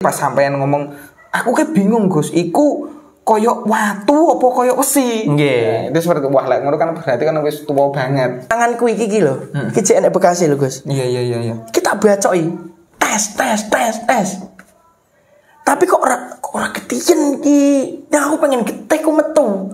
pas sampean ngomong aku kayak bingung Gus, iku koyok watu apa koyok besi? Nggih. Itu seperti wah lek ngono kan berarti kan wis tuwa banget. Tanganku iki lho. Iki jek enek bekase lho, Gus. Iya. Kita bacoki. Tes. Tapi kok ora ketiyen iki. Nah, aku pengen getek ku metu.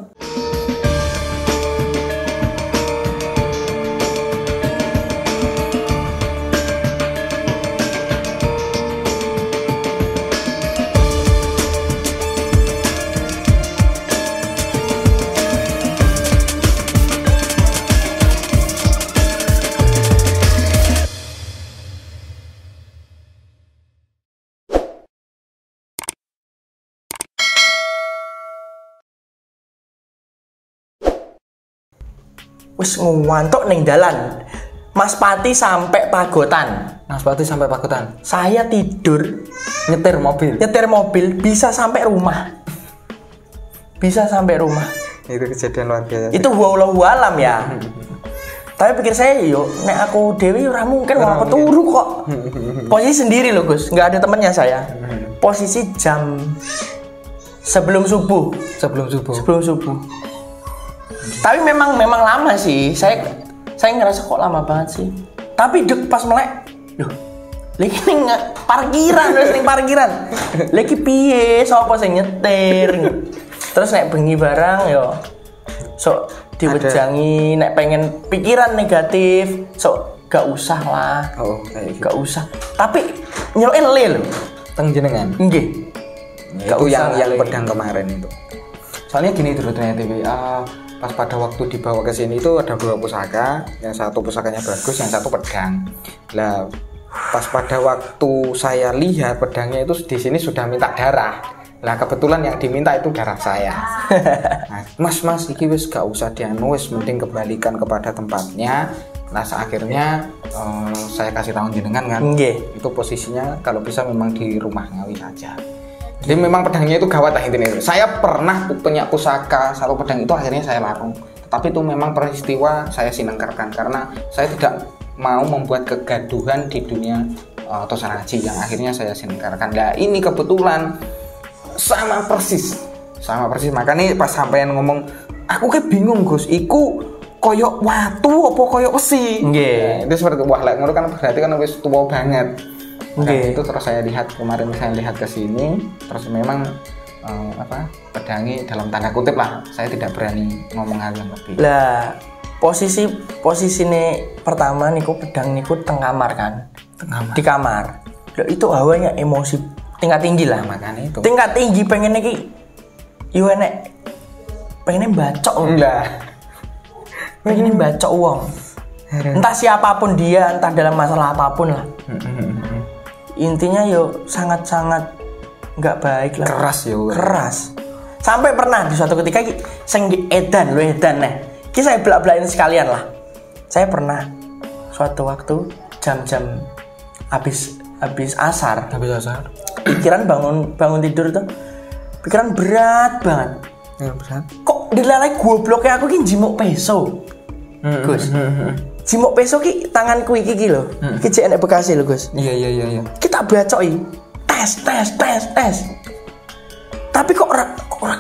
Wis ngantuk ning dalan. Mas Pati sampai Pagotan. Saya tidur Nyetir mobil bisa sampai rumah. itu kejadian luar biasa. Itu wallahu alam ya. Tapi pikir saya yo nek aku dewi ora mungkin wong aku turu kok. Posisi sendiri loh Gus, nggak ada temennya saya. Posisi jam sebelum subuh. Tapi memang lama sih. Saya ngerasa kok lama banget sih. Tapi dek pas melek, loh, lagi ning parkiran. Lagi piye? Sopo sing nyetir? Terus nek bengi barang yo, sok diwejangi. Nek pengen pikiran negatif, sok gak usah lah. Oh, kayak gitu. Gak usah. Tapi nyelokin le lho. Teng jenengan. Nggih. Itu yang pedang kemarin itu. Soalnya gini dulu ternyata pas pada waktu dibawa ke sini itu ada 2 pusaka, yang satu pusakanya bagus, yang satu pedang. Lah pas pada waktu saya lihat pedangnya itu di sini sudah minta darah. Lah kebetulan yang diminta itu darah saya. Nah, mas iki wis gak usah dianu, wis mending kembalikan kepada tempatnya. Nah akhirnya saya kasih tahu jenengan kan. Nggih. Itu posisinya kalau bisa memang di rumah Ngawi saja. Jadi memang pedangnya itu gawat lah intinya. Saya pernah punya pusaka satu pedang itu akhirnya saya larung. Tapi itu memang peristiwa saya sinengkarkan karena saya tidak mau membuat kegaduhan di dunia Tosanaji yang akhirnya saya sinengkarkan. Nah ini kebetulan sama persis. Makanya pas sampean ngomong aku kayak bingung Gus, iku koyok watu apa koyok besi? Nggih. Itu seperti wah lek ngono kan berarti kan wis tuwa banget. Okay. Itu terus saya lihat kemarin saya lihat ke sini terus memang pedangi dalam tanda kutip lah, saya tidak berani ngomong hal yang lebih. Lah posisi nih pertama niku pedang niku teng kamar kan. Di kamar. Loh, itu hawanya emosi tingkat tinggi lah. Makanya itu. Tingkat tinggi pengen iki yo enek pengen bacok lah. Pengen bacok uang. Entah siapapun dia, entah dalam masalah apapun lah. Intinya yo sangat-sangat nggak baik lah. Keras. Sampai pernah di suatu ketika sing edan nih. Ki saya belak-belakin sekalian lah. Saya pernah suatu waktu jam-jam habis asar. Pikiran bangun tidur tuh. Pikiran berat banget. Ya, berat. Kok dilalai gobloknya aku ki jimuk peso. Gus. Jimuk peso ki tanganku iki lho. Iki jek enek bekase lho, Gus. Iya. Kita bacoki. Tes. Tapi kok ora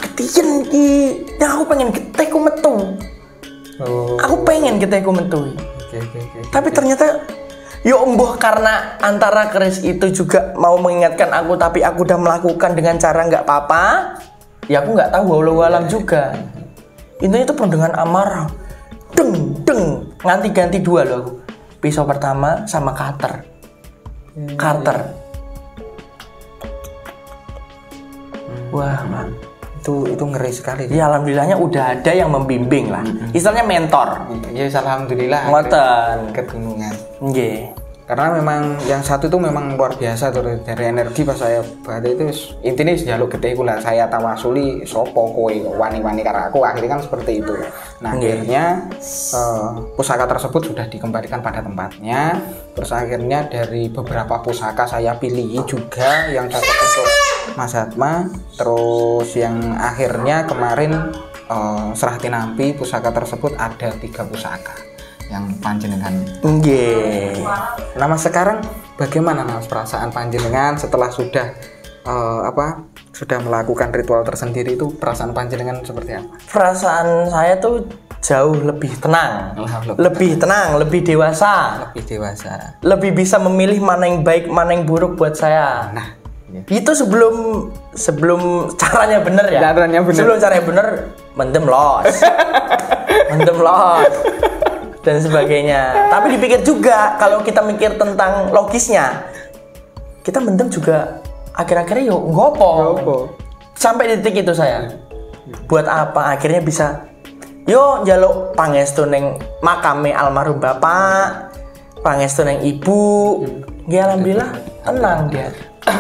ketiyen iki. Nah, aku pengen getek ku metu. Oh. Aku pengen getek ku metu. Oke. Tapi ternyata yo embuh karena antara keris itu juga mau mengingatkan aku tapi aku udah melakukan dengan cara nggak apa-apa. Ya aku nggak tahu walau alam juga. Intinya itu penuh dengan amarah. Deng nganti ganti 2 loh aku. Pisau pertama sama cutter. Wah, man. Itu ngeri sekali. Ya alhamdulillahnya udah ada yang membimbing lah. Istilahnya mentor. Ya alhamdulillah. Ngoten Kegunungan. Nggih. Karena memang yang satu itu memang luar biasa tuh dari energi pas saya bahas itu intinya jaluk gede lah saya tawasuli sopo kowe wani-wani karena aku akhirnya kan seperti itu. Nah akhirnya pusaka tersebut sudah dikembalikan pada tempatnya. Terus akhirnya dari beberapa pusaka saya pilih juga yang cocok untuk Mas Atma. Terus yang akhirnya kemarin serah tinampi pusaka tersebut ada 3 pusaka yang panjenengan. Nggih. Nah, Mas sekarang bagaimana Mas perasaan panjenengan setelah sudah sudah melakukan ritual tersendiri itu perasaan panjenengan seperti apa? Perasaan saya tuh jauh lebih tenang, lebih dewasa, lebih bisa memilih mana yang baik, mana yang buruk buat saya. Nah, itu sebelum caranya bener ya. Sebelum caranya bener, mendem los, dan sebagainya. Tapi dipikir juga, kalau kita mikir tentang logisnya, kita mendem juga akhir-akhirnya ngopo. Sampai detik itu saya, buat apa? Akhirnya bisa njaluk pangestu ning makame almarhum bapak, pangestu ning ibu. Ya alhamdulillah tenang dia.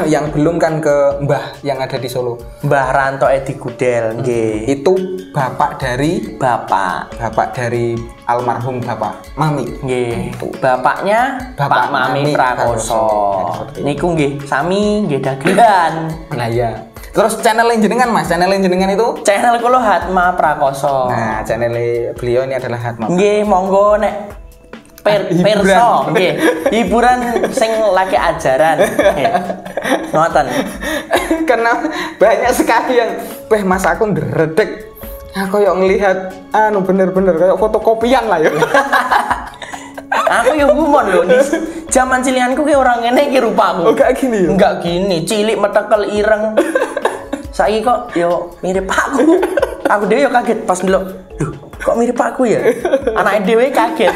Yang belum kan ke Mbah yang ada di Solo. Mbah Ranto Edi Gudel, nggih. Itu bapak dari almarhum Bapak Mami. Nggih. Bapaknya Bapak Mami Prakoso. Niku nggih sami nggih dagelan. Nah iya. Terus channel jenengan Mas, itu? Channel kula Hatma Prakoso. Nah, channel beliau ini adalah Hatma. Nggih, monggo nek perso nggih. Hiburan sing lagi ajaran. Ngoten. Karena banyak sekali yang Mas aku ndredeg. Aku yang ngelihat bener-bener kayak fotokopian lah ya. Aku yang gumon loh nih. Zaman cilianku kayak orang ngene iki rupaku. Oh, gak gini ya? Enggak gini, cilik metekel ireng. Saiki kok mirip aku. Aku dhewe kaget pas ndelok. Duh, kok mirip aku ya? Anak dhewe kaget.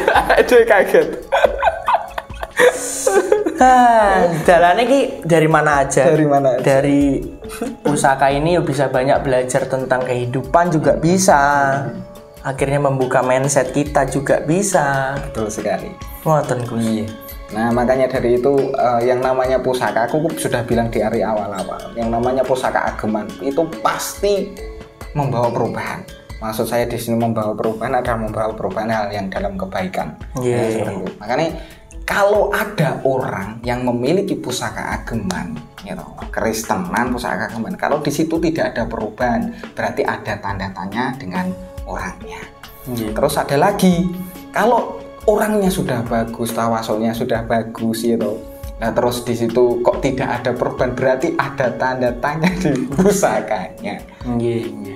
Dalane ki dari mana aja? Dari pusaka ini bisa banyak belajar tentang kehidupan juga bisa. Akhirnya membuka mindset kita juga bisa. Betul sekali. Ngoten kuwi. Nah, makanya dari itu yang namanya pusaka, aku sudah bilang di hari awal-awal, yang namanya pusaka ageman itu pasti membawa perubahan. Maksud saya di sini membawa perubahan adalah membawa perubahan hal yang dalam kebaikan. Yeah. Seperti itu. Makanya kalau ada orang yang memiliki pusaka ageman, Kristenan pusaka ageman, kalau di situ tidak ada perubahan, berarti ada tanda tanya dengan orangnya. Yeah. Terus ada lagi, kalau orangnya sudah bagus, tawasulnya sudah bagus nah terus di situ kok tidak ada perubahan, berarti ada tanda tanya di pusakanya.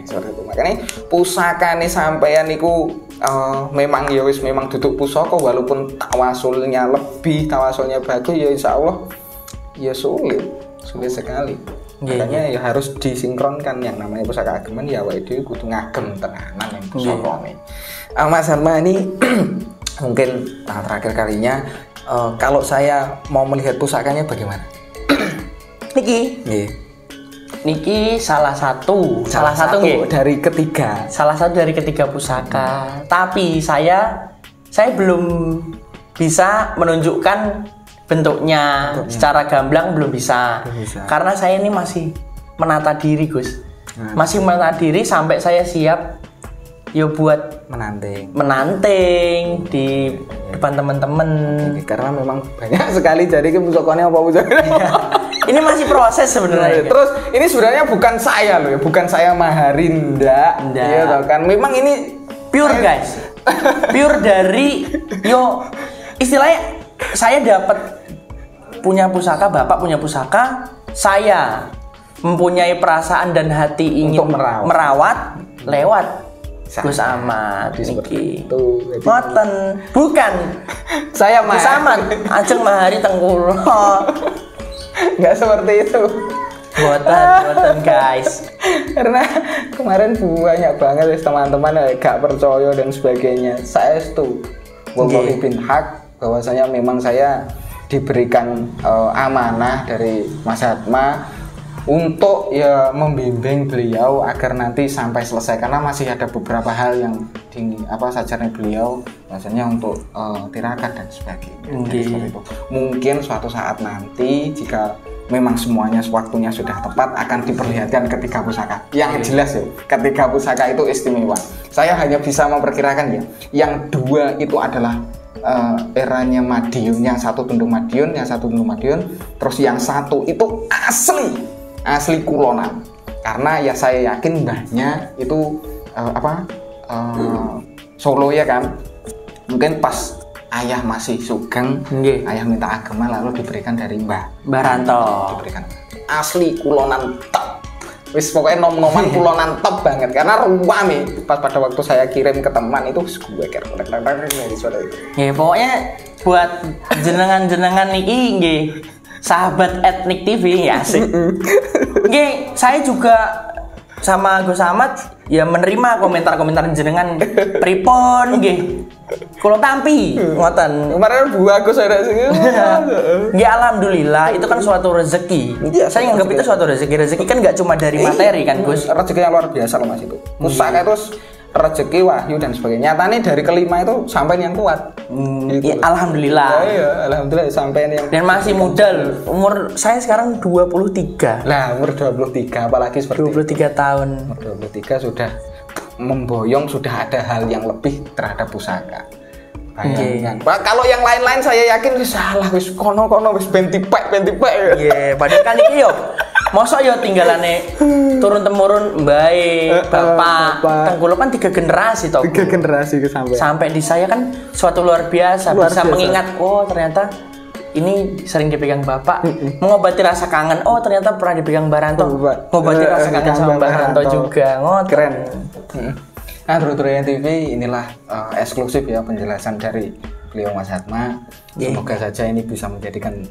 Seperti itu. Makanya pusaka nih sampean niku memang memang duduk pusaka, walaupun tawasulnya bagus ya insya Allah ya sulit sekali. Makanya ya harus disinkronkan yang namanya pusaka ageman ya itu kudu ngagem tenanan yang pusaka nih. Mas Hatma ini mungkin terakhir kalinya kalau saya mau melihat pusakanya bagaimana? Niki salah satu dari ketiga. Salah satu dari ketiga pusaka. Tapi saya belum bisa menunjukkan bentuknya. Secara gamblang belum bisa. Karena saya ini masih menata diri, Gus. Masih menata diri sampai saya siap buat menanting di depan teman-teman. Karena memang banyak sekali jadi pusakannya apa Ini masih proses sebenarnya. Terus ini sebenarnya bukan saya loh ya, bukan saya Maharinda. Iya kan. Memang ini pure guys. Pure dari istilahnya saya dapat punya pusaka, Bapak punya pusaka, saya mempunyai perasaan dan hati ingin merawat lewat Gus Ahmad niki. Ngoten. Bukan. Saya Gus Ahmad ajeng mahari tengkulo. Enggak seperti itu. Ngoten guys. Karena kemarin banyak banget teman-teman yang gak percaya dan sebagainya. Saya itu wallahi bin hak bahwasanya memang saya diberikan amanah dari Mas Hatma untuk membimbing beliau agar nanti sampai selesai, karena masih ada beberapa hal yang sajarnya beliau rasanya untuk tirakat dan sebagainya. Seperti itu. Mungkin suatu saat nanti jika memang semuanya waktunya sudah tepat akan diperlihatkan ketiga pusaka. Yang jelas ketiga pusaka itu istimewa. Saya hanya bisa memperkirakan yang dua itu adalah eranya Madiun, yang satu Tundung Madiun, terus yang satu itu asli kulonan, karena saya yakin mbahnya itu Solo ya kan, mungkin pas ayah masih sugeng, ayah minta agama lalu diberikan dari Mbah Ranto. asli kulonan top. Wis pokoknya nom-noman kulonan top banget karena ruame pas pada waktu saya kirim ke teman itu gue kayak dari suara itu. Ya pokoknya buat jenengan-jenengan niki nggih sahabat Etnik TV ya asik. Nggih, saya juga sama Gus Ahmad ya menerima komentar-komentar jenengan pripun nggih. Kalau tampi ngoten. Kemarin bagus ada sih. Ya alhamdulillah itu kan suatu rezeki. Ya, saya nganggap itu suatu rezeki. Rezeki kan nggak cuma dari materi kan Gus. Rezeki yang luar biasa loh Mas itu. Pusaka itu rezeki, wahyu dan sebagainya. Nyatanya dari kelima itu sampai yang kuat. Ya, alhamdulillah. Iya, alhamdulillah sampai yang. Dan masih muda loh. Umur saya sekarang 23. Lah, umur 23 apalagi seperti 23 tahun. Umur 23 sudah memboyong, sudah ada hal yang lebih terhadap pusaka. Bayangkan. Kalau yang lain-lain saya yakin wis salah wis kono-kono wis ben tipek. Iya, padahal kan iki yo mosok yo tinggalane turun temurun mbae, bapak. Tengkulo kan 3 generasi toh. 3 generasi sampai. Sampai di saya kan suatu luar biasa bisa mengingat oh ternyata ini sering dipegang bapak, mengobati rasa kangen. Oh ternyata pernah dipegang Baranto, mengobati rasa kangen sama Baranto juga. Keren. Nah, Durian TV inilah eksklusif ya penjelasan dari beliau Mas Hatma. Semoga saja ini bisa menjadikan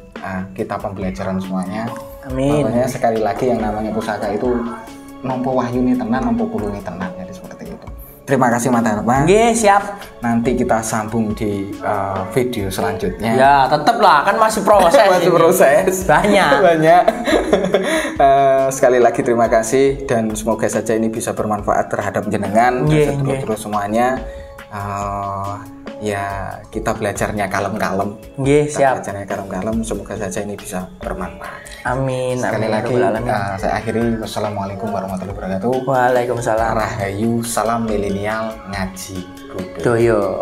kita pembelajaran semuanya. Amin. Makanya sekali lagi yang namanya pusaka itu nompo wahyu nih tenan, nompo pulungi tenan, jadi seperti itu. Terima kasih Mas Hatma. Nggih, siap. Nanti kita sambung di video selanjutnya. Ya, tetap lah kan masih proses. Masih proses. Banyak. Sekali lagi terima kasih dan semoga saja ini bisa bermanfaat terhadap jenengan dan terus semuanya. Ya kita belajarnya kalem-kalem. Nggih, siap. Belajarnya kalem-kalem. Semoga saja ini bisa bermanfaat. Amin. Sekali lagi saya akhiri. Wassalamualaikum warahmatullahi wabarakatuh. Waalaikumsalam. Rahayu, salam milenial, ngaji doyo.